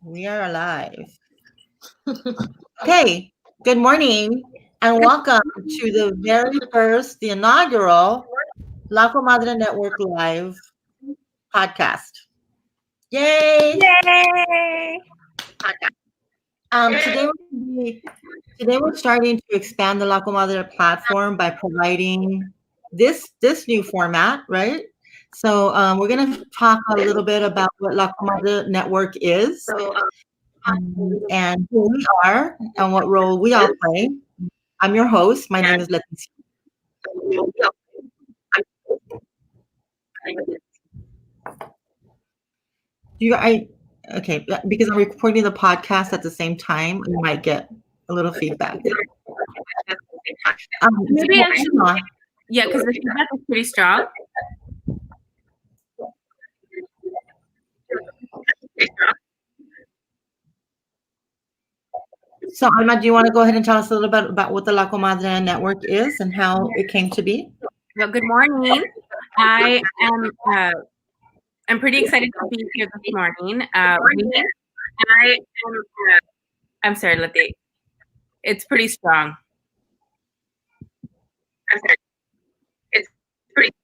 We are alive. Okay, good morning and welcome to the very first, the inaugural La Comadre Network Live podcast. Yay! Yay! Today we're starting to expand the La Comadre platform by providing this new format, right? So we're going to talk a little bit about what La Comadre Network is. And who we are and what role we all play. I'm your host. My name is Leticia. Okay, because I'm recording the podcast at the same time, we might get a little feedback. Maybe I should, yeah, because the feedback is pretty strong. So, Alma, do you want to go ahead and tell us a little bit about what the La Comadre Network is and how it came to be? Well, good morning. I am I'm pretty excited to be here this morning. I'm sorry, Letty. It's pretty strong. I'm sorry. It's pretty.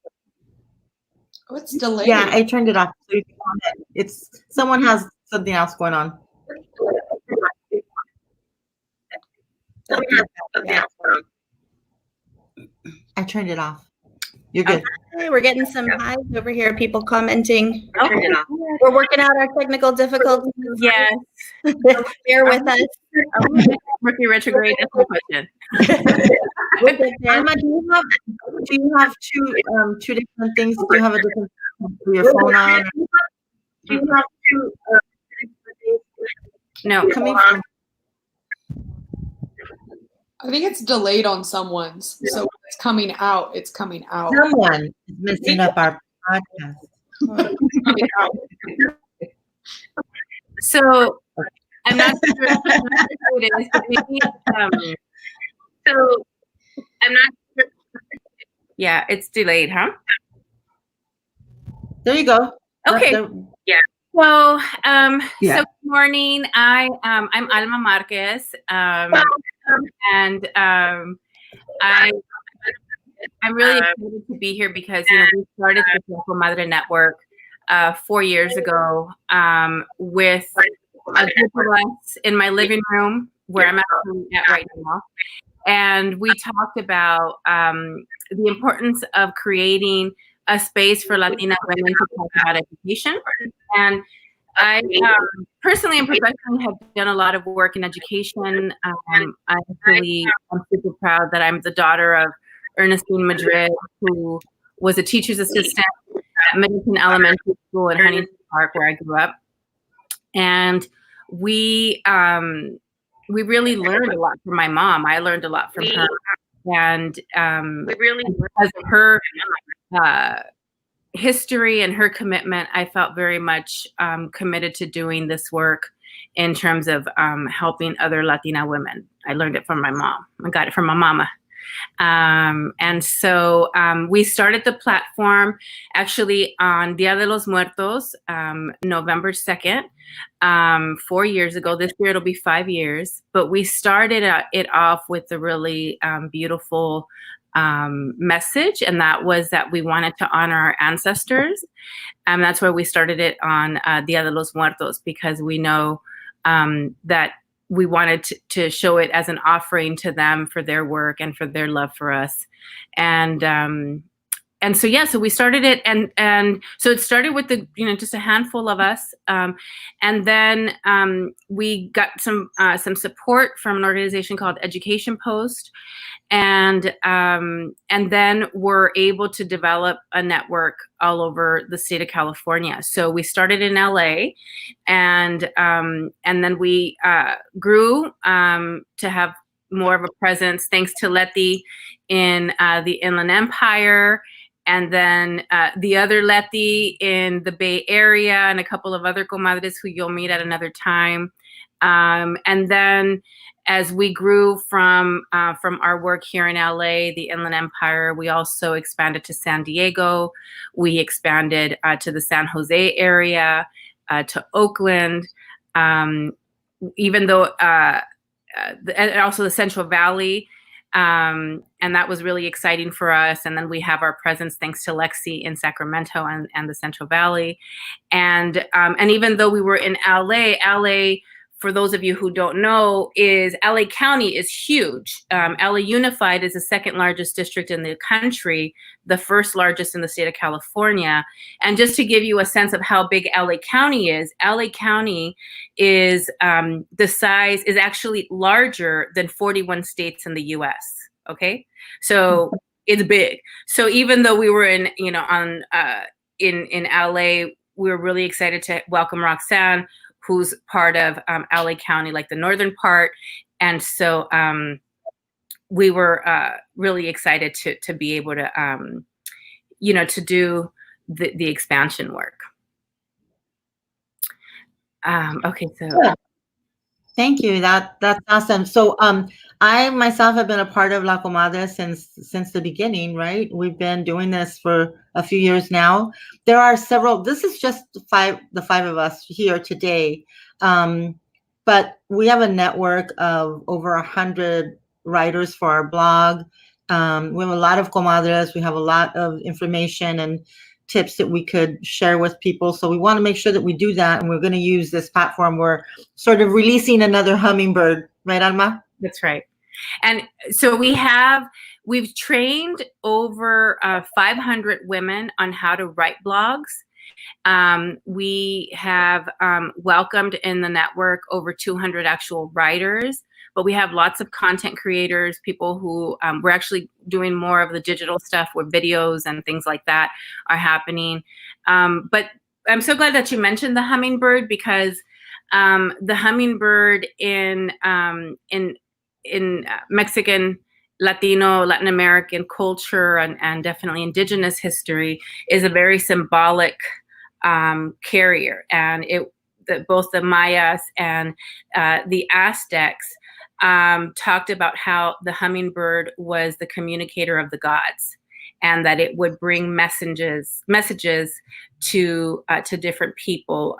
Oh, it's delayed. Yeah, I turned it off. So it's someone has something else going on. I turned it off. You're good. Okay, we're getting some highs over here. People commenting. Okay. We're working out our technical difficulties. Yes. Bear with us. Mercury retrograde. That's my question. Alma, do you have two different things? Do you have a different your phone on? Do you have two No. coming from? I think it's delayed on someone's. So when it's coming out, it's coming out. Someone is messing up our podcast. So I'm not sure who it is, but maybe so I'm not sure. Yeah, it's delayed, huh? There you go. Okay. Yeah. So so good morning. I'm Alma Marquez. And I'm really excited to be here because we started the Comadre Network 4 years ago with a group of us in my living room where I'm actually at right now, and we talked about the importance of creating a space for Latina women to talk about education. And I personally and professionally have done a lot of work in education. I'm super proud that I'm the daughter of Ernestine Madrid, who was a teacher's assistant at Middleton Elementary School in Huntington Park, where I grew up. And we really learned a lot from my mom. I learned a lot from her. And because of her history and her commitment, I felt very much committed to doing this work in terms of helping other Latina women. I learned it from my mom. I got it from my mama. And so we started the platform actually on Dia de los Muertos, November 2nd, 4 years ago. This year it'll be 5 years. But we started it off with a really beautiful message, and that was that we wanted to honor our ancestors. And that's why we started it on Dia de los Muertos, because we know that we wanted to show it as an offering to them for their work and for their love for us. And so, yeah, so we started it. And so it started with just a handful of us. And then we got some support from an organization called Education Post. And then we're able to develop a network all over the state of California. So we started in LA, and then we grew to have more of a presence, thanks to Letty in the Inland Empire, and then the other Letty in the Bay Area, and a couple of other comadres who you'll meet at another time. And then as we grew from our work here in LA, the Inland Empire, we also expanded to San Diego. We expanded to the San Jose area, to Oakland. even though, and also the Central Valley. And that was really exciting for us. And then we have our presence thanks to Lexi in Sacramento and the Central Valley. And even though we were in LA, for those of you who don't know, is LA County is huge. LA Unified is the second largest district in the country, the first largest in the state of California. And just to give you a sense of how big LA County is the size is actually larger than 41 states in the US. Okay. So it's big. So even though we were in LA, we were really excited to welcome Roxanne, who's part of LA County, like the northern part. And so we were really excited to be able to, to do the expansion work. Okay, so. Yeah. Thank you. That's awesome. So I myself have been a part of La Comadre since the beginning, right? We've been doing this for a few years now. There are several, this is just the five of us here today. But we have a network of over 100 writers for our blog. We have a lot of comadres. We have a lot of information and tips that we could share with people. So we want to make sure that we do that. And we're going to use this platform. We're sort of releasing another hummingbird, right, Alma? That's right. And so we've trained over 500 women on how to write blogs. We have welcomed in the network over 200 actual writers, but we have lots of content creators, people who we're actually doing more of the digital stuff where videos and things like that are happening. But I'm so glad that you mentioned the hummingbird, because the hummingbird in Mexican, Latino, Latin American culture and definitely indigenous history is a very symbolic carrier. And both the Mayas and the Aztecs talked about how the hummingbird was the communicator of the gods, and that it would bring messages to different people.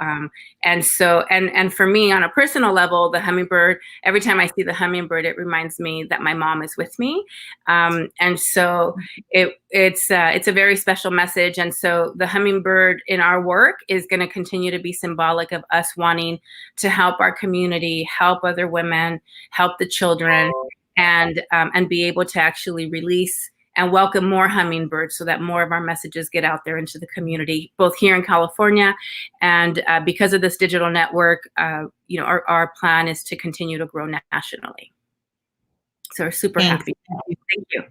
And so, and for me on a personal level, the hummingbird, every time I see the hummingbird, it reminds me that my mom is with me. And so it's a very special message. And so the hummingbird in our work is going to continue to be symbolic of us wanting to help our community, help other women, help the children, and be able to actually release and welcome more hummingbirds so that more of our messages get out there into the community, both here in California. And because of this digital network, our plan is to continue to grow nationally. So we're super happy. Thank you.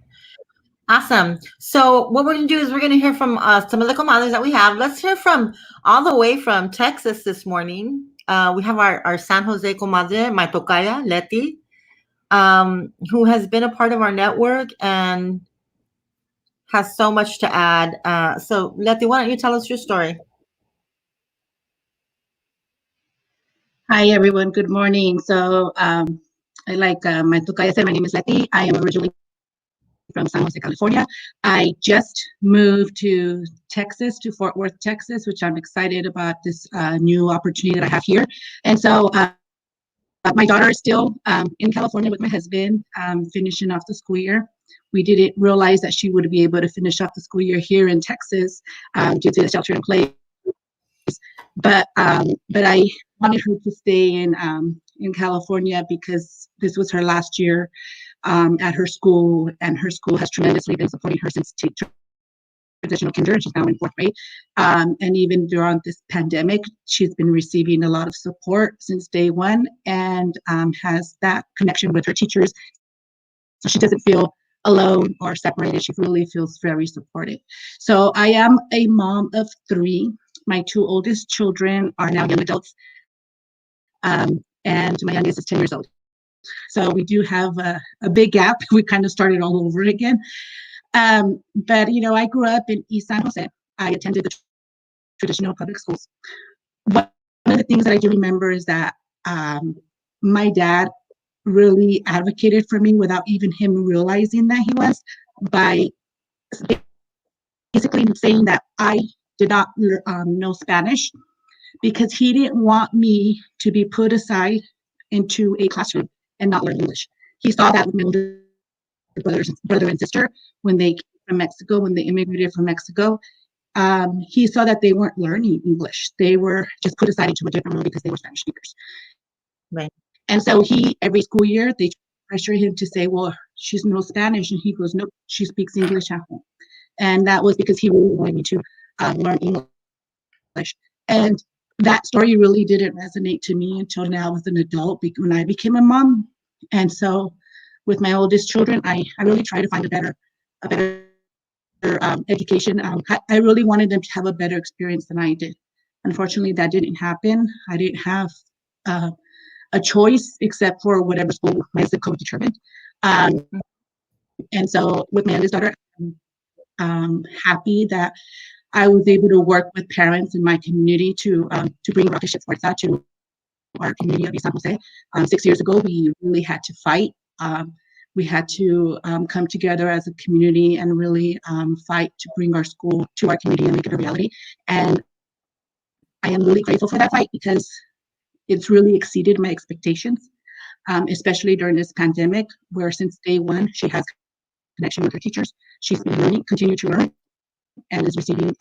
Awesome. So what we're going to do is we're going to hear from some of the comadres that we have. Let's hear from all the way from Texas this morning. We have our San Jose comadre, my tocaya, Leti, who has been a part of our network and has so much to add. So Leti, why don't you tell us your story? Hi, everyone. Good morning. So like my tocaya said, my name is Leti. I am originally from San Jose, California. I just moved to Texas, to Fort Worth, Texas, which I'm excited about this new opportunity that I have here. And so my daughter is still in California with my husband, finishing off the school year. We didn't realize that she would be able to finish off the school year here in Texas due to the shelter in place. But I wanted her to stay in California because this was her last year at her school, and her school has tremendously been supporting her since traditional kindergarten. She's now in 4th grade. And even during this pandemic, she's been receiving a lot of support since day one, and has that connection with her teachers. So she doesn't feel alone or separated. She really feels very supported. So I am a mom of 3. My 2 oldest children are now young adults, and my youngest is 10 years old. So we do have a big gap. We kind of started all over again. But, I grew up in East San Jose. I attended the traditional public schools. One of the things that I do remember is that my dad really advocated for me without even him realizing that he was, by basically saying that I did not know Spanish, because he didn't want me to be put aside into a classroom and not learn English. He saw that with my older brother and sister when they came from Mexico, when they immigrated from Mexico. He saw that they weren't learning English. They were just put aside into a different role because they were Spanish speakers. Right. And so every school year, they pressure him to say, well, she's no Spanish. And he goes, no, she speaks English at home. And that was because he really wanted me to learn English. And that story really didn't resonate to me until now as an adult, when I became a mom. And so with my oldest children, I really try to find a better education. I really wanted them to have a better experience than I did. Unfortunately, that didn't happen. I didn't have a choice except for whatever school my zip code determined. And so with my youngest daughter, I'm happy that I was able to work with parents in my community to bring rocket ship sports out to our community of San Jose. 6 years ago, we really had to fight. We had to come together as a community and really fight to bring our school to our community and make it a reality. And I am really grateful for that fight because it's really exceeded my expectations, especially during this pandemic, where since day one, she has connection with her teachers. She's been learning, continue to learn, and is receiving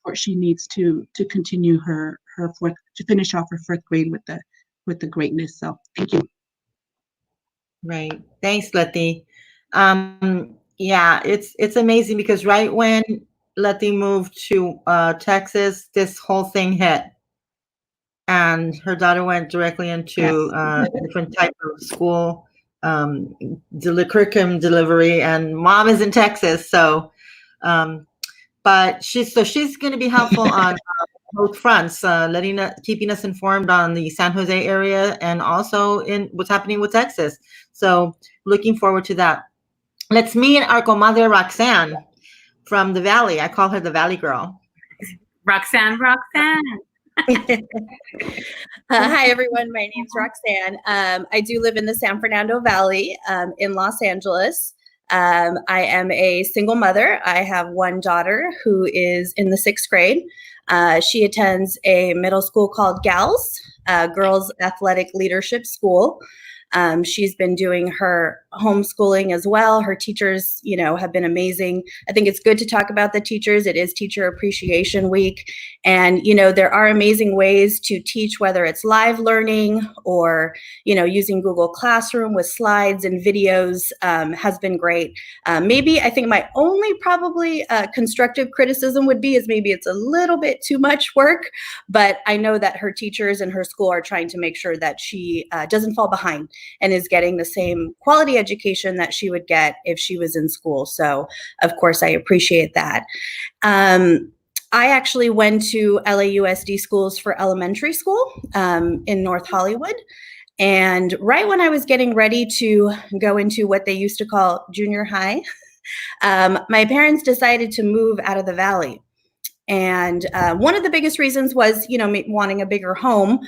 what she needs to continue her fourth, to finish off her fourth grade with the greatness. So thank you. Right. Thanks, Letty. Yeah, it's amazing because right when Letty moved to Texas, this whole thing hit. And her daughter went directly into a different type of school, curriculum delivery, and mom is in Texas. So, but she's going to be helpful on both fronts, keeping us informed on the San Jose area and also in what's happening with Texas. So looking forward to that. Let's meet our comadre Roxanne from the Valley. I call her the Valley girl. Roxanne. Hi, everyone. My name's Roxanne. I do live in the San Fernando Valley in Los Angeles. I am a single mother. I have one daughter who is in the 6th grade. She attends a middle school called GALS, Girls Athletic Leadership School. She's been doing her homeschooling as well. Her teachers, have been amazing. I think it's good to talk about the teachers. It is Teacher Appreciation Week. And, there are amazing ways to teach, whether it's live learning or, using Google Classroom with slides and videos has been great. Maybe I think my only probably constructive criticism would be is maybe it's a little bit too much work, but I know that her teachers and her school are trying to make sure that she doesn't fall behind and is getting the same quality education that she would get if she was in school. So, of course, I appreciate that. I actually went to LAUSD schools for elementary school in North Hollywood. And right when I was getting ready to go into what they used to call junior high, my parents decided to move out of the Valley. And one of the biggest reasons was, wanting a bigger home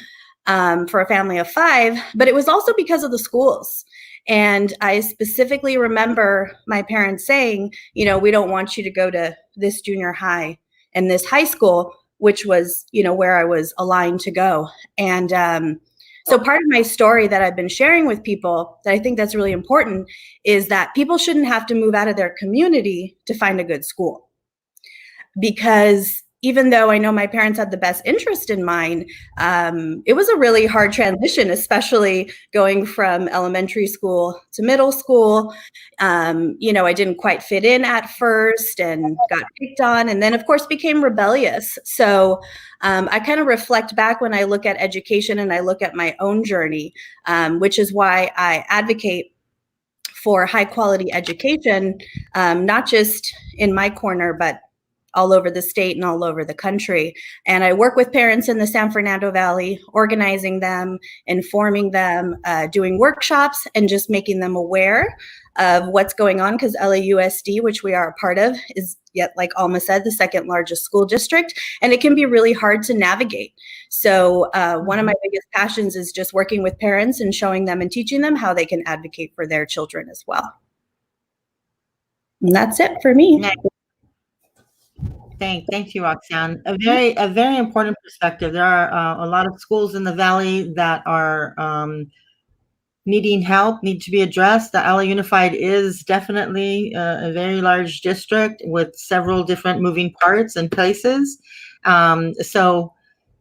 for a family of 5, but it was also because of the schools. And I specifically remember my parents saying, we don't want you to go to this junior high and this high school, which was, where I was aligned to go. And so part of my story that I've been sharing with people that I think that's really important is that people shouldn't have to move out of their community to find a good school. Because even though I know my parents had the best interest in mind, it was a really hard transition, especially going from elementary school to middle school. I didn't quite fit in at first and got picked on, and then, of course, became rebellious. So I kind of reflect back when I look at education and I look at my own journey, which is why I advocate for high quality education, not just in my corner, but all over the state and all over the country. And I work with parents in the San Fernando Valley, organizing them, informing them, doing workshops, and just making them aware of what's going on, because LAUSD, which we are a part of, is, yet, like Alma said, the 2nd largest school district, and it can be really hard to navigate. So one of my biggest passions is just working with parents and showing them and teaching them how they can advocate for their children as well. And that's it for me. Thank you, Roxanne. A very important perspective. There are a lot of schools in the Valley that are needing help, need to be addressed. The LA Unified is definitely a very large district with several different moving parts and places. So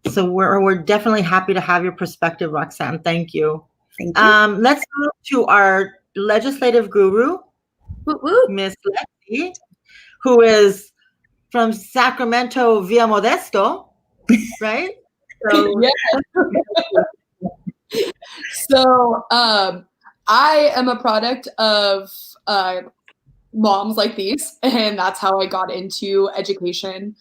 we're definitely happy to have your perspective, Roxanne. Thank you. Thank you. Let's move to our legislative guru, Woo woo. Miss Lexi, who is from Sacramento via Modesto, right? So, So I am a product of moms like these, and that's how I got into education.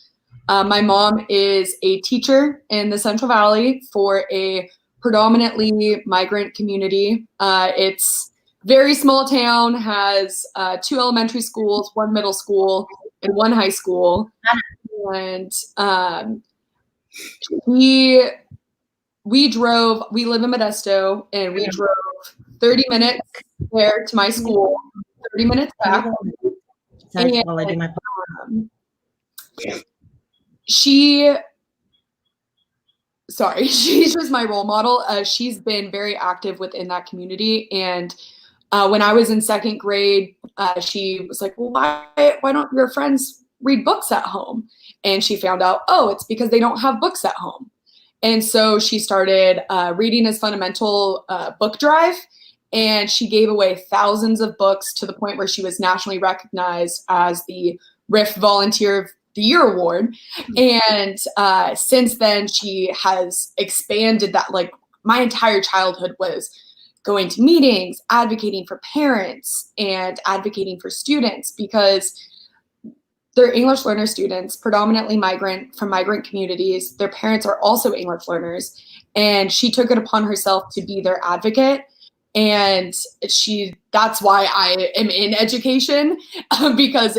My mom is a teacher in the Central Valley for a predominantly migrant community. It's very small town, has 2 elementary schools, 1 middle school, and 1 high school. And we live in Modesto, and we drove 30 minutes there to my school, 30 minutes back. And, she's just my role model. She's been very active within that community. And when I was in 2nd grade, she was like, well, why don't your friends read books at home? And she found out, it's because they don't have books at home. And so she started Reading is Fundamental book drive, and she gave away thousands of books to the point where she was nationally recognized as the RIF Volunteer of the Year Award. And since then, she has expanded that. Like, my entire childhood was going to meetings, advocating for parents and advocating for students, because they're English learner students, predominantly from migrant communities. Their parents are also English learners, and she took it upon herself to be their advocate. And that's why I am in education, because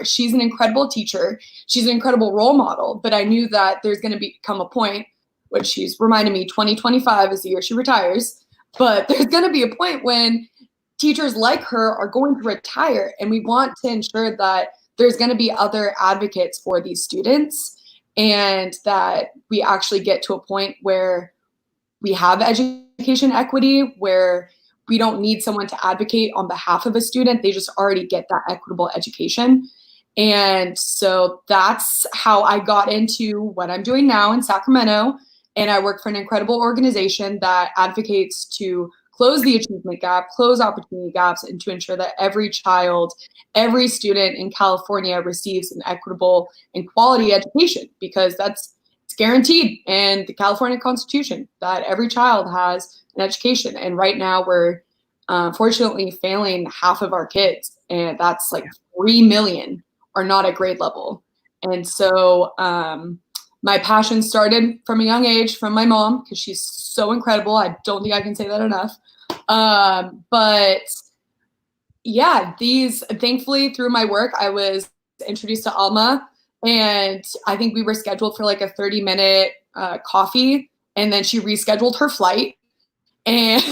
she's an incredible teacher. She's an incredible role model. But I knew that there's going to come a point, which she's reminded me 2025 is the year she retires. But there's going to be a point when teachers like her are going to retire, and we want to ensure that there's going to be other advocates for these students, and that we actually get to a point where we have education equity, where we don't need someone to advocate on behalf of a student. They just already get that equitable education. And so that's how I got into what I'm doing now in Sacramento. And I work for an incredible organization that advocates to close the achievement gap, close opportunity gaps, and to ensure that every child, every student in California receives an equitable and quality education, because it's guaranteed in the California Constitution that every child has an education. And right now we're fortunately failing half of our kids, and that's like 3 million are not at grade level. And so my passion started from a young age from my mom, because she's so incredible. I don't think I can say that enough. But yeah, thankfully through my work, I was introduced to Alma, and I think we were scheduled for like a 30-minute coffee, and then she rescheduled her flight. And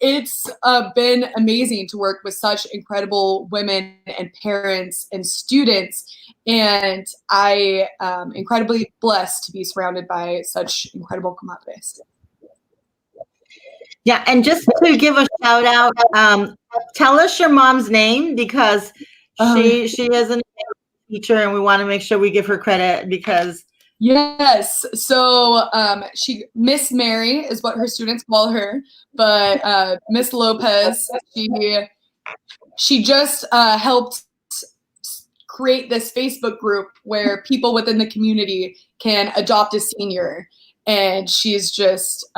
it's been amazing to work with such incredible women and parents and students. And I am incredibly blessed to be surrounded by such incredible comadres. Yeah, and just to give a shout out, tell us your mom's name, because she is a teacher, and we want to make sure we give her credit, because yes. So Miss Mary is what her students call her, but Miss Lopez, she just helped create this Facebook group where people within the community can adopt a senior. And she's just,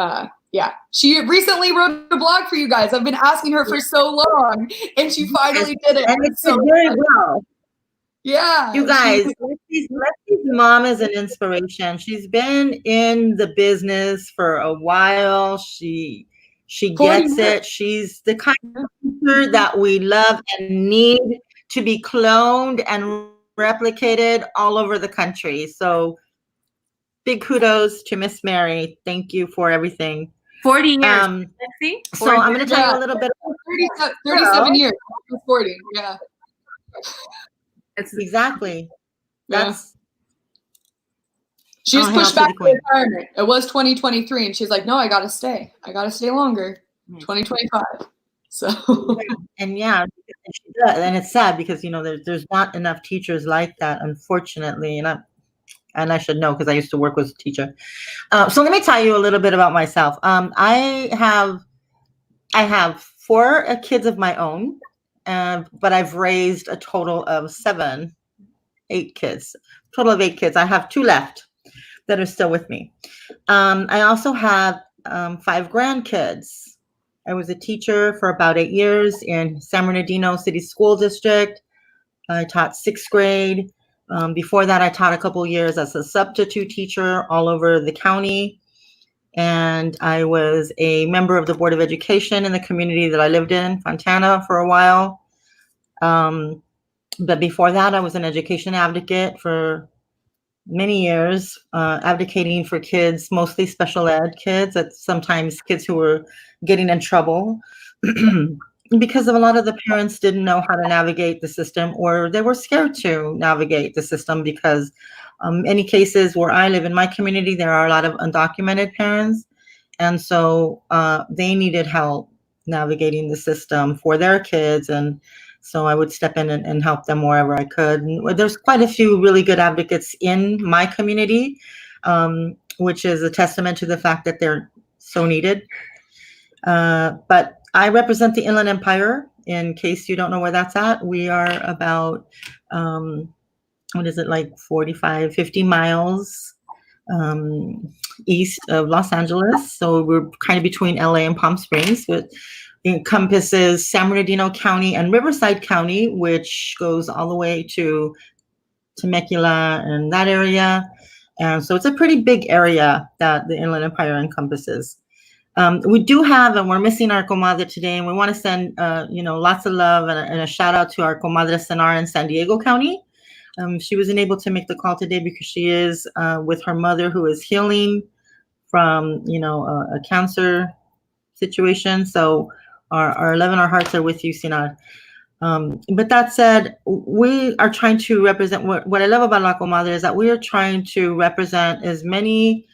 she recently wrote a blog for you guys. I've been asking her for so long, and she finally did it. And it's very well. Yeah. You guys, Lexi's mom is an inspiration. She's been in the business for a while. She gets it. She's the kind of teacher that we love and need to be cloned and replicated all over the country. So big kudos to Miss Mary. Thank you for everything. 40 years. So 40 I'm going to tell you a little bit. 37 years. 40. Yeah. Exactly. That's. She was pushed back to retirement. It was 2023, and she's like, "No, I gotta stay. I gotta stay longer." 2025. So. And yeah, and it's sad because there's not enough teachers like that, unfortunately, and I should know because I used to work with a teacher. So let me tell you a little bit about myself. I have 4 kids of my own, but I've raised a total of 8 kids. Total of 8 kids. I have 2 left that are still with me. I also have 5 grandkids. I was a teacher for about 8 years in San Bernardino City School District. I taught 6th grade. Before that, I taught a couple years as a substitute teacher all over the county. And I was a member of the Board of Education in the community that I lived in, Fontana, for a while. But before that, I was an education advocate for many years, advocating for kids, mostly special ed kids, sometimes kids who were getting in trouble because of a lot of the parents didn't know how to navigate the system, or they were scared to navigate the system because any cases where I live in my community, there are a lot of undocumented parents. And so they needed help navigating the system for their kids. And so I would step in and help them wherever I could. And there's quite a few really good advocates in my community, which is a testament to the fact that they're so needed. But I represent the Inland Empire. In case you don't know where that's at, we are about, 45, 50 miles east of Los Angeles. So we're kind of between LA and Palm Springs, but encompasses San Bernardino County and Riverside County, which goes all the way to Temecula and that area. And so it's a pretty big area that the Inland Empire encompasses. We do have, and we're missing our comadre today, and we want to send, lots of love and a shout out to our comadre Senar in San Diego County. She wasn't able to make the call today because she is with her mother, who is healing from, a cancer situation. So our love and our hearts are with you, Sinar. But that said, we are trying to represent what I love about La Comadre is that we are trying to represent as many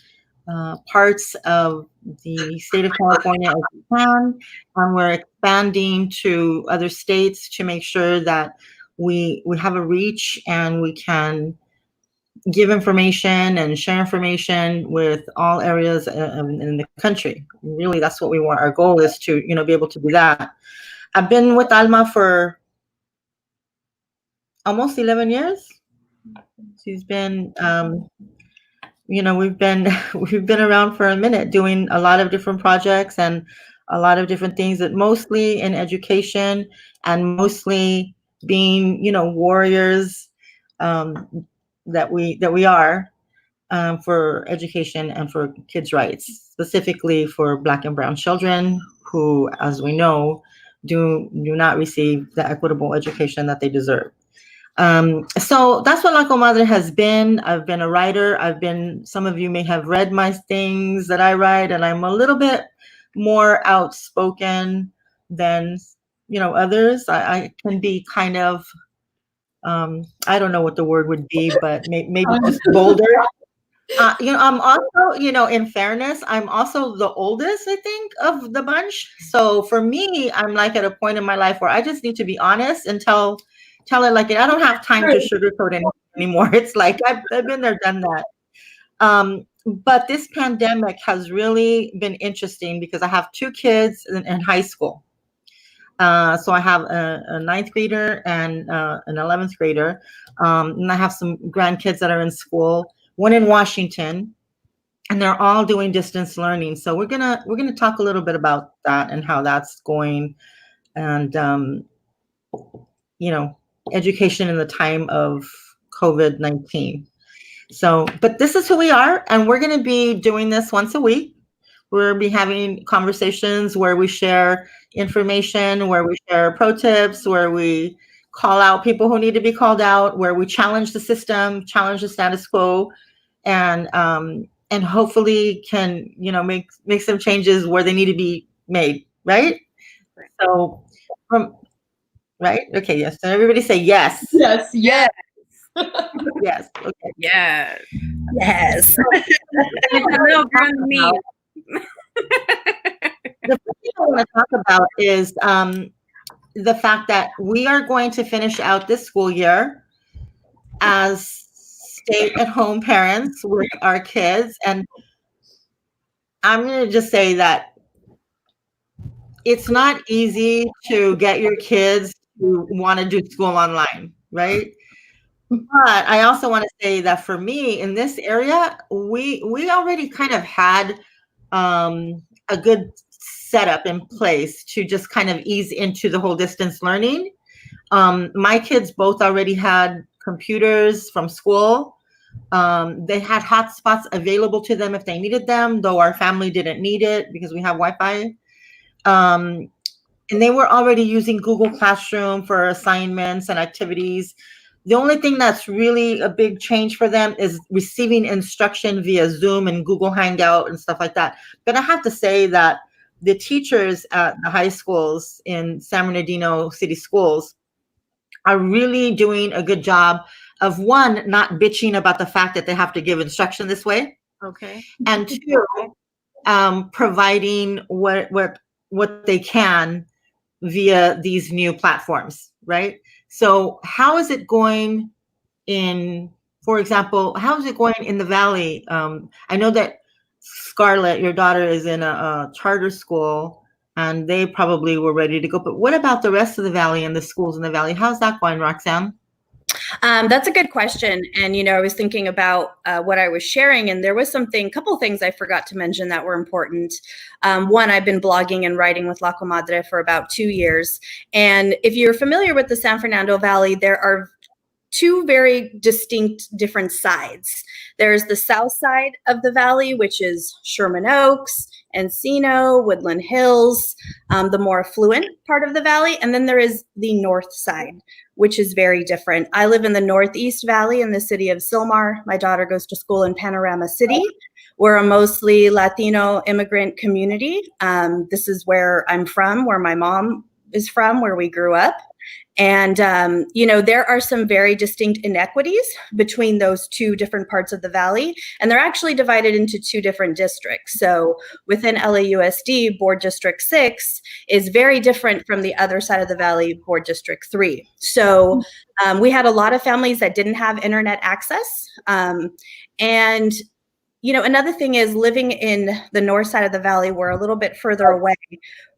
parts of the state of California as we can, and we're expanding to other states to make sure that we have a reach and we can give information and share information with all areas in the country. Really, that's what we want. Our goal is to, be able to do that. I've been with Alma for almost 11 years. She's been, we've been around for a minute doing a lot of different projects and a lot of different things, that mostly in education and mostly being, warriors that we are for education and for kids' rights, specifically for Black and Brown children who, as we know, do not receive the equitable education that they deserve. So that's what La Comadre has been. I've been a writer. Some of you may have read my things that I write, and I'm a little bit more outspoken than, others. I can be kind of, I don't know what the word would be, but maybe just bolder. I'm also, in fairness, I'm also the oldest, I think, of the bunch. So for me, I'm like at a point in my life where I just need to be honest and tell it like it. I don't have time to sugarcoat anything anymore. It's like I've been there, done that. But this pandemic has really been interesting because I have 2 kids in high school. So I have a 9th grader and an 11th grader. And I have some grandkids that are in school, one in Washington, and they're all doing distance learning. So we're gonna talk a little bit about that and how that's going, and education in the time of COVID-19. So, but this is who we are, and we're going to be doing this once a week. We'll be having conversations where we share information, where we share pro tips, where we call out people who need to be called out, where we challenge the system, challenge the status quo, and and hopefully can, make some changes where they need to be made, right? So, right? Okay, yes. So everybody say yes. Yes, yes. Yes. Okay. Yes. Yes. No, girl, me. The first thing I want to talk about is the fact that we are going to finish out this school year as stay-at-home parents with our kids. And I'm going to just say that it's not easy to get your kids to want to do school online, right? But I also want to say that for me in this area, we already kind of had a good setup in place to just kind of ease into the whole distance learning. My kids both already had computers from school. They had hotspots available to them if they needed them, though our family didn't need it because we have Wi-Fi. And they were already using Google Classroom for assignments and activities. The only thing that's really a big change for them is receiving instruction via Zoom and Google Hangout and stuff like that. But I have to say that the teachers at the high schools in San Bernardino City Schools are really doing a good job of, one, not bitching about the fact that they have to give instruction this way. Okay. And two, providing what they can via these new platforms, right? So how is it going for example, how is it going in the Valley? I know that Scarlett, your daughter, is in a charter school and they probably were ready to go. But what about the rest of the Valley and the schools in the Valley? How's that going, Roxanne? That's a good question. And, I was thinking about what I was sharing, and there was a couple things I forgot to mention that were important. One, I've been blogging and writing with La Comadre for about 2 years. And if you're familiar with the San Fernando Valley, there are two very distinct different sides. There's the south side of the valley, which is Sherman Oaks, Encino, Woodland Hills, the more affluent part of the valley. And then there is the north side, which is very different. I live in the Northeast Valley in the city of Sylmar. My daughter goes to school in Panorama City. We're a mostly Latino immigrant community. This is where I'm from, where my mom is from, where we grew up. And, there are some very distinct inequities between those two different parts of the valley, and they're actually divided into two different districts. So within LAUSD, Board District 6 is very different from the other side of the valley, Board District 3. So we had a lot of families that didn't have internet access. And another thing is living in the north side of the valley, we're a little bit further away.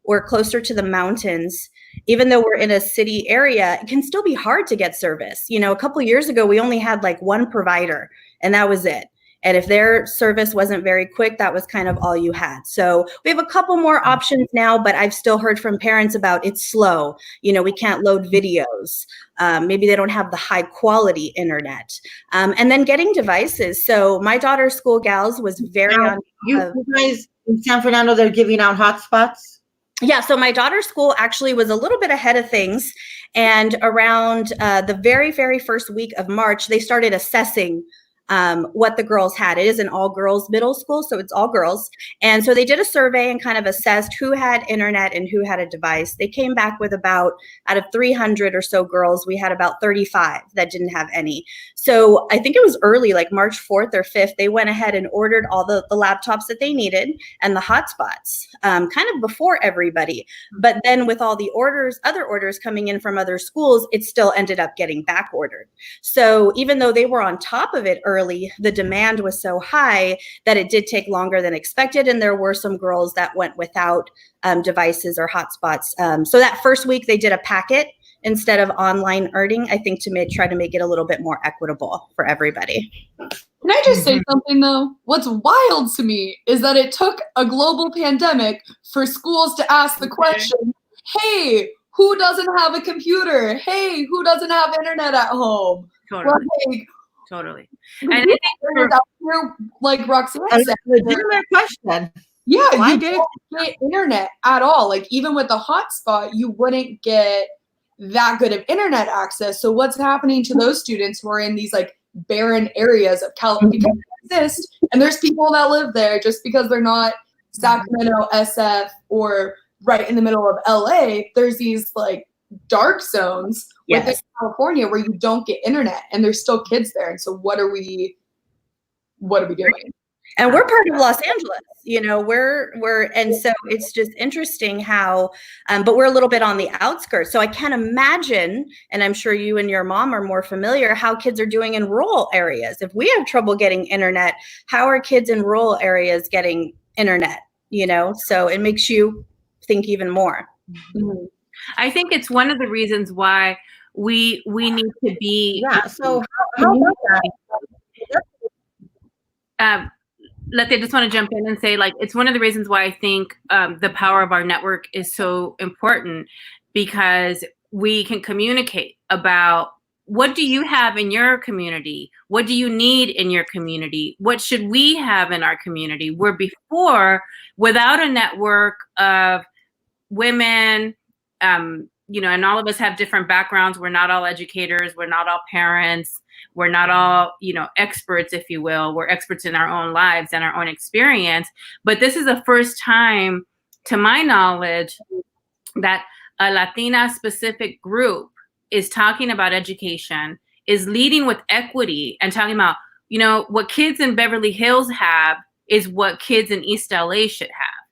We're closer to the mountains. Even though we're in a city area, it can still be hard to get service. A couple of years ago, we only had like one provider, and that was it. And if their service wasn't very quick, that was kind of all you had. So we have a couple more options now, but I've still heard from parents about it's slow. We can't load videos. Maybe they don't have the high quality internet. And then getting devices. So my daughter's school gals was very on. You guys in San Fernando, they're giving out hotspots? Yeah, so my daughter's school actually was a little bit ahead of things. And around the very, very first week of March, they started assessing what the girls had. It is an all girls middle school, so it's all girls. And so they did a survey and kind of assessed who had internet and who had a device. They came back with out of 300 or so girls, we had about 35 that didn't have any. So I think it was early, like March 4th or 5th, they went ahead and ordered all the laptops that they needed and the hotspots kind of before everybody. But then with all the other orders coming in from other schools, it still ended up getting back ordered. So even though they were on top of it early, the demand was so high that it did take longer than expected. And there were some girls that went without devices or hotspots. So that first week they did a packet instead of online earning, I think to try to make it a little bit more equitable for everybody. Can I just say something though? What's wild to me is that it took a global pandemic for schools to ask the question, hey, who doesn't have a computer? Hey, who doesn't have internet at home? Totally. Totally. And I think like Roxanne said, a legitimate question. Yeah, why you did don't get internet at all. Like even with the hotspot, you wouldn't get that good of internet access. So what's happening to those students who are in these like barren areas of California? Because exist. And there's people that live there just because they're not Sacramento, SF, or right in the middle of LA. There's these like dark zones within California where you don't get internet, and there's still kids there. And so what are we doing? And we're part of Los Angeles, you know, and so it's just interesting how, but we're a little bit on the outskirts. So I can't imagine, and I'm sure you and your mom are more familiar, how kids are doing in rural areas. If we have trouble getting internet, how are kids in rural areas getting internet, you know? So it makes you think even more. Mm-hmm. I think it's one of the reasons why we need to be. Yeah. So how about that? Letty, I just want to jump in and say, like, it's one of the reasons why I think the power of our network is so important, because we can communicate about what do you have in your community? What do you need in your community? What should we have in our community? Where before, without a network of women, you know, and all of us have different backgrounds. We're not all educators. We're not all parents. We're not all, you know, experts, if you will. We're experts in our own lives and our own experience. But this is the first time, to my knowledge, that a Latina specific group is talking about education, is leading with equity, and talking about, you know, what kids in Beverly Hills have is what kids in East LA should have.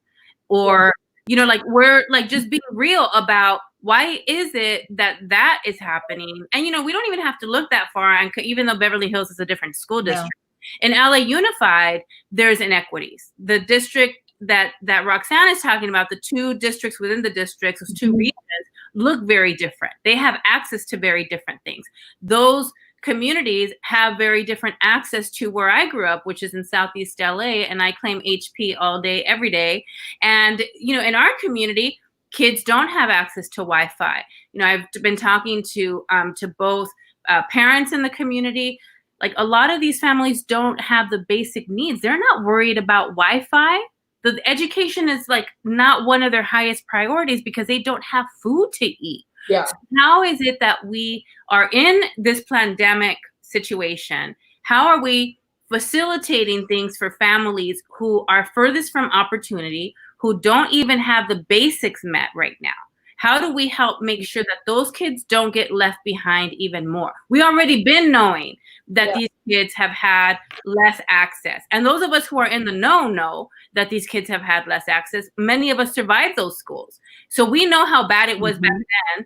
Or, you know, like, we're like just being real about why is it that is happening. And, you know, we don't even have to look that far. And even though Beverly Hills is a different school district, in LA Unified, there's inequities. The district that Roxanne is talking about, the two districts within the districts, those two regions, look very different. They have access to very different things. Those communities have very different access to where I grew up, which is in Southeast LA, and I claim HP all day, every day. And, you know, in our community, kids don't have access to Wi-Fi. You know, I've been talking to both parents in the community. Like, a lot of these families don't have the basic needs. They're not worried about Wi-Fi. The education is like not one of their highest priorities because they don't have food to eat. Yeah. So how is it that we are in this pandemic situation? How are we facilitating things for families who are furthest from opportunity, who don't even have the basics met right now? How do we help make sure that those kids don't get left behind even more? We already been knowing that these kids have had less access. And those of us who are in the know that these kids have had less access. Many of us survived those schools. So we know how bad it was back then.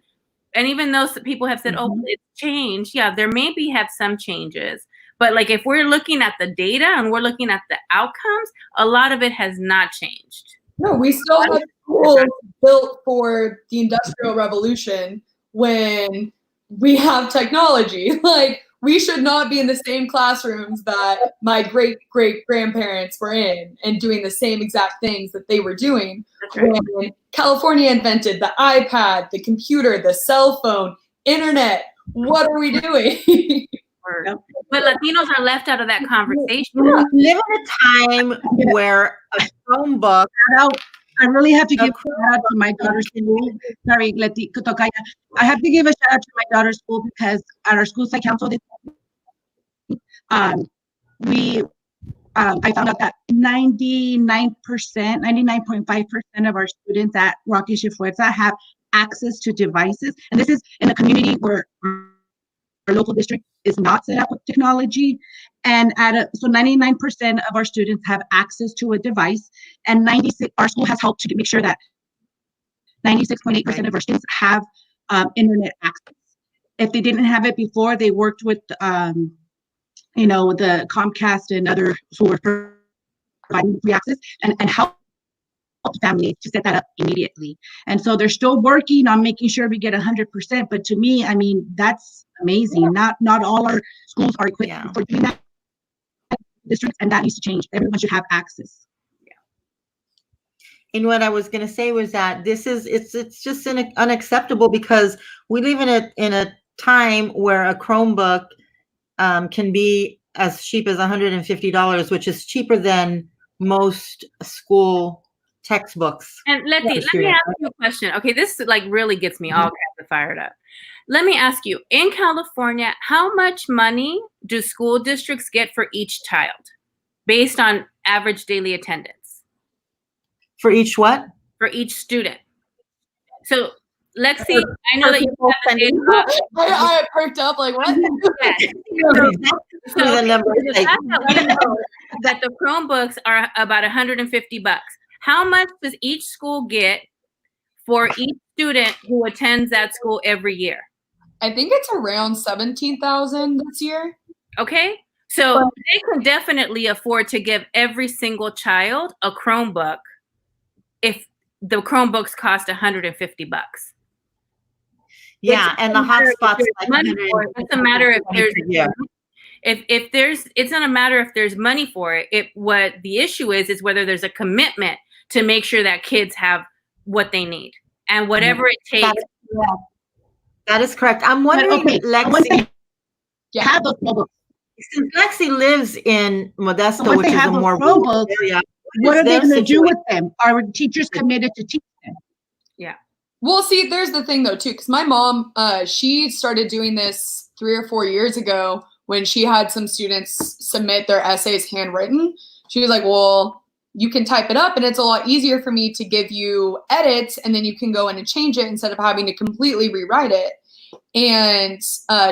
And even though people have said, oh, it's changed. Yeah, there maybe have some changes. But like, if we're looking at the data and we're looking at the outcomes, a lot of it has not changed. No, we still have schools built for the Industrial Revolution when we have technology. Like, we should not be in the same classrooms that my great-great-grandparents were in and doing the same exact things that they were doing. Right. When California invented the iPad, the computer, the cell phone, internet. What are we doing? But Latinos are left out of that conversation. We live in a time where a Chromebook. I really have to give a shout out to my daughter's school. Sorry, Leti, Tokaya. I have to give a shout out to my daughter's school because at our school site council, I found out that 99.5% of our students at Rocky Chifuerza have access to devices. And this is in a community where our local district is not set up with technology. And so 99% of our students have access to a device, and our school has helped to make sure that 96.8% of our students have internet access. If they didn't have it before, they worked with the Comcast and other who were providing free access and help families to set that up immediately. And so they're still working on making sure we get 100%. But to me, I mean, that's amazing. Not all our schools are equipped for doing that. Districts, and that needs to change. Everyone should have access. And what I was going to say was that it's just unacceptable because we live in a time where a Chromebook can be as cheap as $150, which is cheaper than most school textbooks. And Leti, let me ask you a question. Okay, this like really gets me all kinds of fired up. Let me ask you, in California, how much money do school districts get for each child? based on average daily attendance. For each what? For each student. So Lexi, I know that you have the data up. I perked up like, what? Yeah. So The number the like- fact that we know that the Chromebooks are about $150. How much does each school get for each student who attends that school every year? I think it's around 17,000 this year. Okay. So they could definitely afford to give every single child a Chromebook if the Chromebooks cost $150. Yeah, and the hotspots like It's a matter if there's yeah. if there's it's not a matter if there's money for it. What the issue is whether there's a commitment to make sure that kids have what they need and whatever it takes. That is correct. I'm wondering, okay, Lexi, have those Chromebooks. since Lexi lives in Modesto, Once which they is a have those more rural Chromebooks, area, What are they their going to do situation? with them? Are teachers committed to teach them? Well, see, there's the thing though too, because my mom, she started doing this 3 or 4 years ago when she had some students submit their essays handwritten. She was like, well, you can type it up and it's a lot easier for me to give you edits and then you can go in and change it instead of having to completely rewrite it. And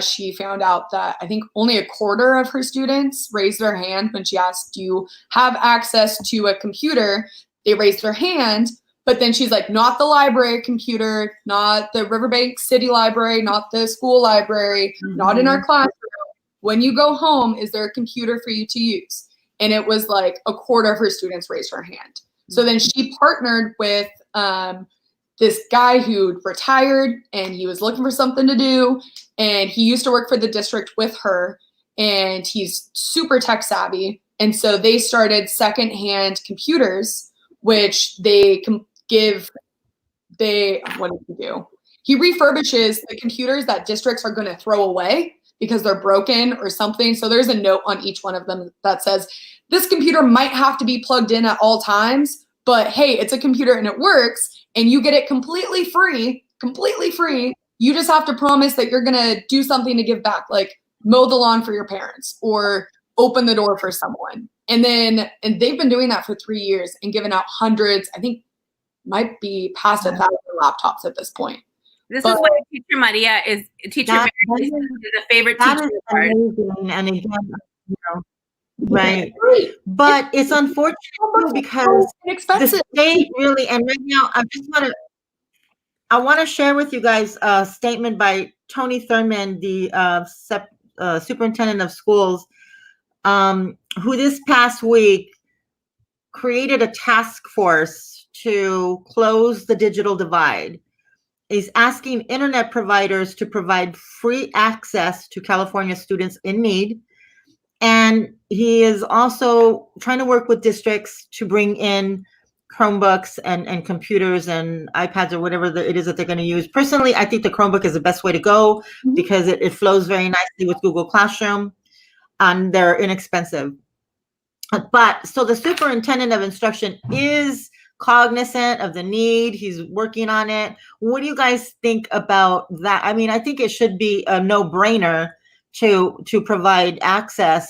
she found out that I think only a quarter of her students raised their hand when she asked, do you have access to a computer? They raised their hand. But then she's like, not the library computer, not the Riverbank City Library, not the school library, not in our classroom. When you go home, is there a computer for you to use? And it was like a quarter of her students raised her hand. So then she partnered with this guy who retired and he was looking for something to do. And he used to work for the district with her and he's super tech savvy. And so they started secondhand computers, which they what did he do? He refurbishes the computers that districts are going to throw away because they're broken or something. So there's a note on each one of them that says, this computer might have to be plugged in at all times, but hey, it's a computer and it works and you get it completely free. You just have to promise that you're going to do something to give back, like mow the lawn for your parents or open the door for someone. And they've been doing that for 3 years and given out hundreds, I think might be past 1,000 laptops at this point. This is why Teacher Maria is a favorite That teacher. is amazing. And again, you know, right. But it's unfortunate because the state really, and right now I want to share with you guys a statement by Tony Thurman, the superintendent of schools, who this past week created a task force to close the digital divide. Is asking internet providers to provide free access to California students in need. And he is also trying to work with districts to bring in Chromebooks and computers and iPads or whatever it is that they're going to use. Personally, I think the Chromebook is the best way to go because it flows very nicely with Google Classroom and they're inexpensive. But so the superintendent of instruction is cognizant of the need. He's working on it. What do you guys think about that? I mean, I think it should be a no-brainer to provide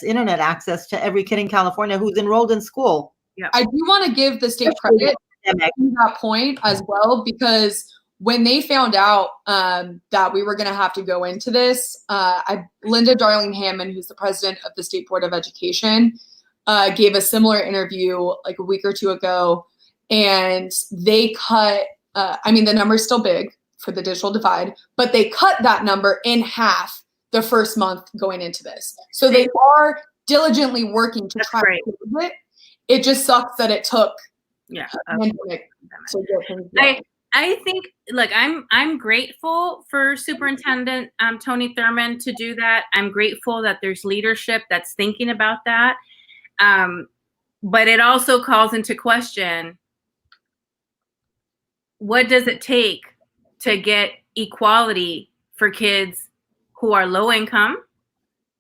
internet access to every kid in California who's enrolled in school. Yeah. I do want to give the state credit to that point as well, because when they found out that we were going to have to go into this, Linda Darling Hammond, who's the president of the State Board of Education, gave a similar interview like a week or two ago. And they cut, the number's still big for the digital divide, but they cut that number in half the first month going into this. So they are diligently working to try to do it. It just sucks that it took. I think, like, I'm grateful for Superintendent Tony Thurman to do that. I'm grateful that there's leadership that's thinking about that. But it also calls into question, what does it take to get equality for kids who are low income?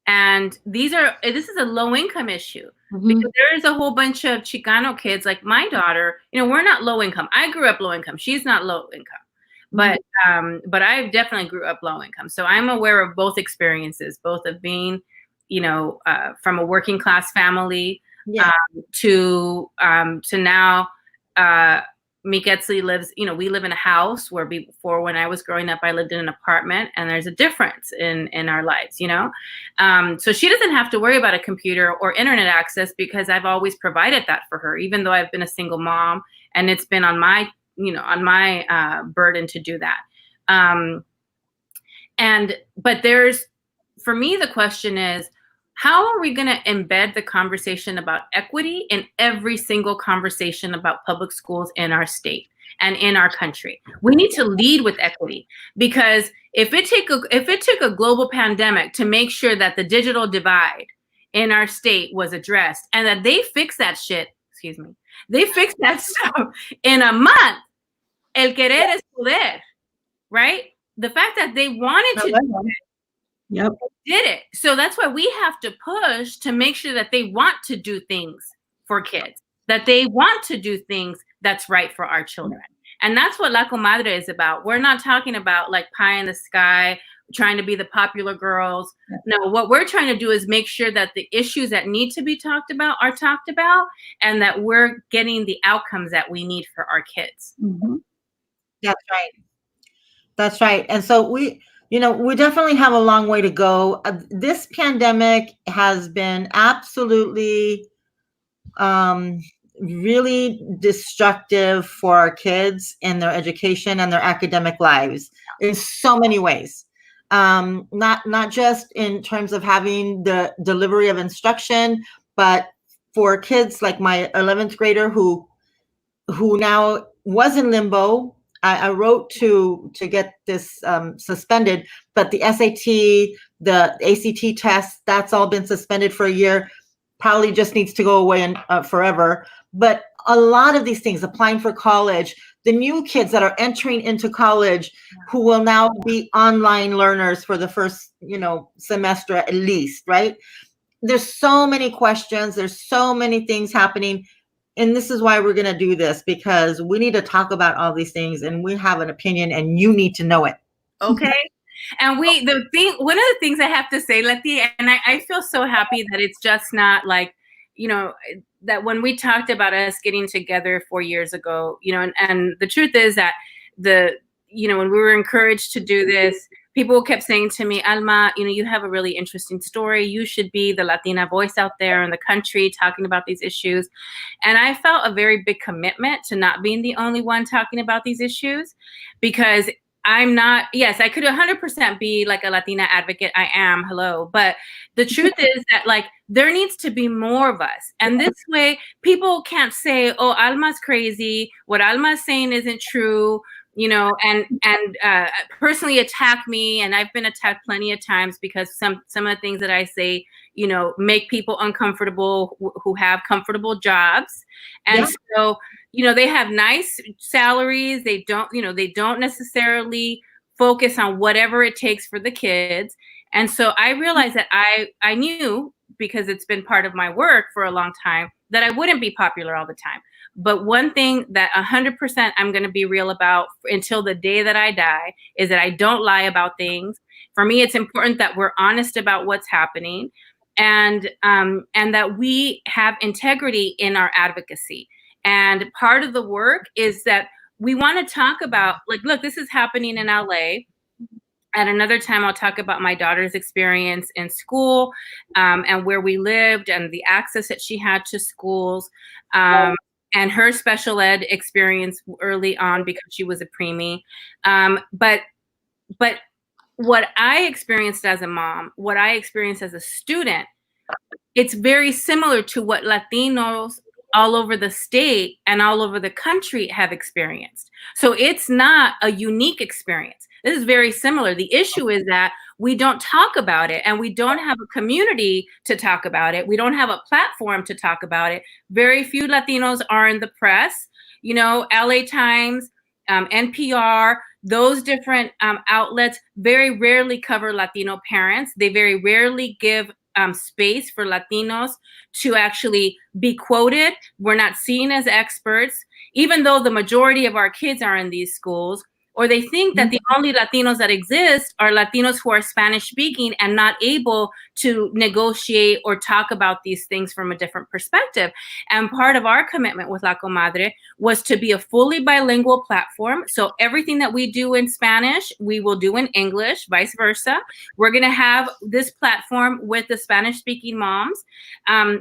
And this is a low income issue because there is a whole bunch of Chicano kids like my daughter. You know, we're not low income. I grew up low income. She's not low income, but I definitely grew up low income. So I'm aware of both experiences, both of being, from a working class family, Yeah. To now, Miketsi lives, we live in a house where before, when I was growing up, I lived in an apartment, and there's a difference in our lives, so she doesn't have to worry about a computer or internet access because I've always provided that for her, even though I've been a single mom, and it's been on my burden to do that. But for me, the question is, how are we going to embed the conversation about equity in every single conversation about public schools in our state and in our country? We need to lead with equity, because if it took a global pandemic to make sure that the digital divide in our state was addressed, and that they fixed that shit, they fixed that stuff in a month, el querer es poder, right? The fact that they wanted to do it, Yep. did it. So that's why we have to push to make sure that they want to do things for kids, that they want to do things that's right for our children. And that's what La Comadre is about. We're not talking about like pie in the sky, trying to be the popular girls. No, what we're trying to do is make sure that the issues that need to be talked about are talked about, and that we're getting the outcomes that we need for our kids. Mm-hmm. That's right. That's right. And so we definitely have a long way to go. This pandemic has been absolutely really destructive for our kids in their education and their academic lives in so many ways. Not just in terms of having the delivery of instruction, but for kids like my 11th grader who now was in limbo. I wrote to get this suspended, but the SAT, the ACT test, that's all been suspended for a year. Probably just needs to go away and forever. But a lot of these things, applying for college, the new kids that are entering into college who will now be online learners for the first, semester at least, right? There's so many questions. There's so many things happening. And this is why we're going to do this, because we need to talk about all these things, and we have an opinion, and you need to know it. Okay. And one of the things I have to say, Letty, and I feel so happy that it's just not like, that when we talked about us getting together 4 years ago, and the truth is that when we were encouraged to do this, people kept saying to me, Alma, you have a really interesting story. You should be the Latina voice out there in the country talking about these issues. And I felt a very big commitment to not being the only one talking about these issues, because I'm not, yes, I could 100% be like a Latina advocate. I am, hello. But the truth is that like there needs to be more of us. And this way people can't say, oh, Alma's crazy. What Alma's saying isn't true. And personally attack me. And I've been attacked plenty of times because some of the things that I say, make people uncomfortable who have comfortable jobs. And so, they have nice salaries. They don't necessarily focus on whatever it takes for the kids. And so I realized that I knew, because it's been part of my work for a long time, that I wouldn't be popular all the time. But one thing that 100% I'm going to be real about until the day that I die is that I don't lie about things. For me, it's important that we're honest about what's happening, and that we have integrity in our advocacy. And part of the work is that we want to talk about, like, look, this is happening in LA. At another time, I'll talk about my daughter's experience in school, and where we lived and the access that she had to schools. And her special ed experience early on because she was a preemie. But what I experienced as a mom, what I experienced as a student, it's very similar to what Latinos all over the state and all over the country have experienced. So it's not a unique experience. This is very similar. The issue is that we don't talk about it, and we don't have a community to talk about it. We don't have a platform to talk about it. Very few Latinos are in the press. LA Times, NPR, those different outlets very rarely cover Latino parents. They very rarely give space for Latinos to actually be quoted. We're not seen as experts, even though the majority of our kids are in these schools. or they think that the only Latinos that exist are Latinos who are Spanish speaking and not able to negotiate or talk about these things from a different perspective. And part of our commitment with La Comadre was to be a fully bilingual platform. So everything that we do in Spanish, we will do in English, vice versa. We're going to have this platform with the Spanish speaking moms.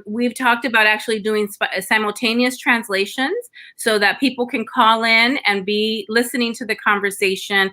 We've talked about actually doing simultaneous translations so that people can call in and be listening to the conversation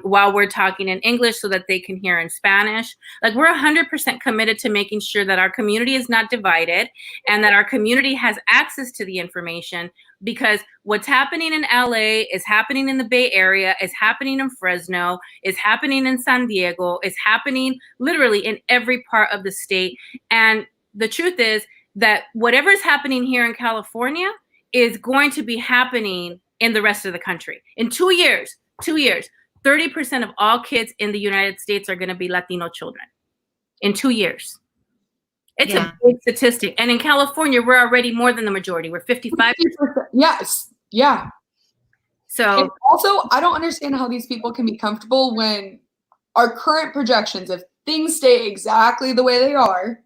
while we're talking in English so that they can hear in Spanish. Like, we're 100% committed to making sure that our community is not divided and that our community has access to the information, because what's happening in LA is happening in the Bay Area, is happening in Fresno, is happening in San Diego, is happening literally in every part of the state. And the truth is that whatever is happening here in California is going to be happening in the rest of the country. In 2 years, 30% of all kids in the United States are going to be Latino children. In 2 years. It's a big statistic. And in California, we're already more than the majority. We're 55%. Yes. Yeah. So and also, I don't understand how these people can be comfortable when our current projections, if things stay exactly the way they are,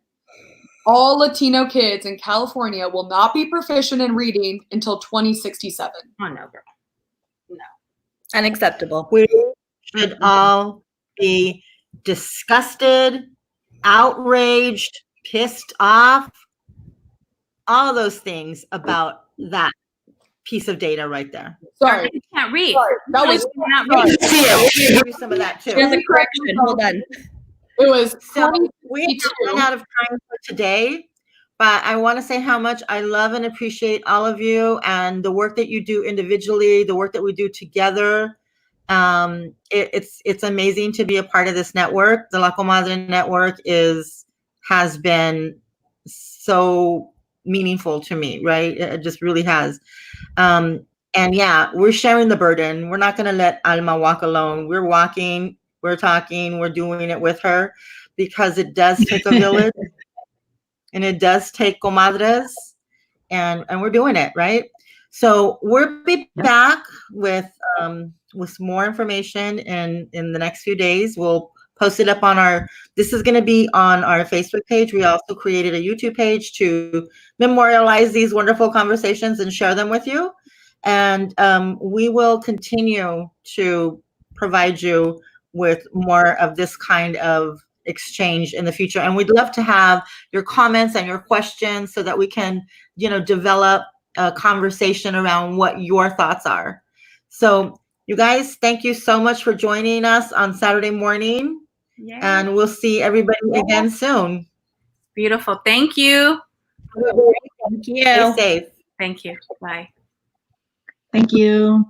all Latino kids in California will not be proficient in reading until 2067. Oh, no, girl. No. Unacceptable. We should all be disgusted, outraged, pissed off, all those things about that piece of data right there. Sorry. You can't read. Sorry. That was not read. We'll do some of that too. There's a correction. Hold on. It was So we have run out of time for today, but I want to say how much I love and appreciate all of you and the work that you do individually, the work that we do together. It's amazing to be a part of this network. The La Comadre network has been so meaningful to me, right? It just really has. And yeah, we're sharing the burden. We're not going to let Alma walk alone. We're walking, we're talking, we're doing it with her, because it does take a village and it does take comadres, and we're doing it, right? So we'll be back with more information in the next few days. We'll post it up on this is going to be on our Facebook page. We also created a YouTube page to memorialize these wonderful conversations and share them with you. And we will continue to provide you with more of this kind of exchange in the future. And we'd love to have your comments and your questions so that we can, develop a conversation around what your thoughts are. So you guys, thank you so much for joining us on Saturday morning. Yeah. And we'll see everybody again soon. Beautiful. Thank you. Thank you. Stay safe. Thank you. Bye. Thank you.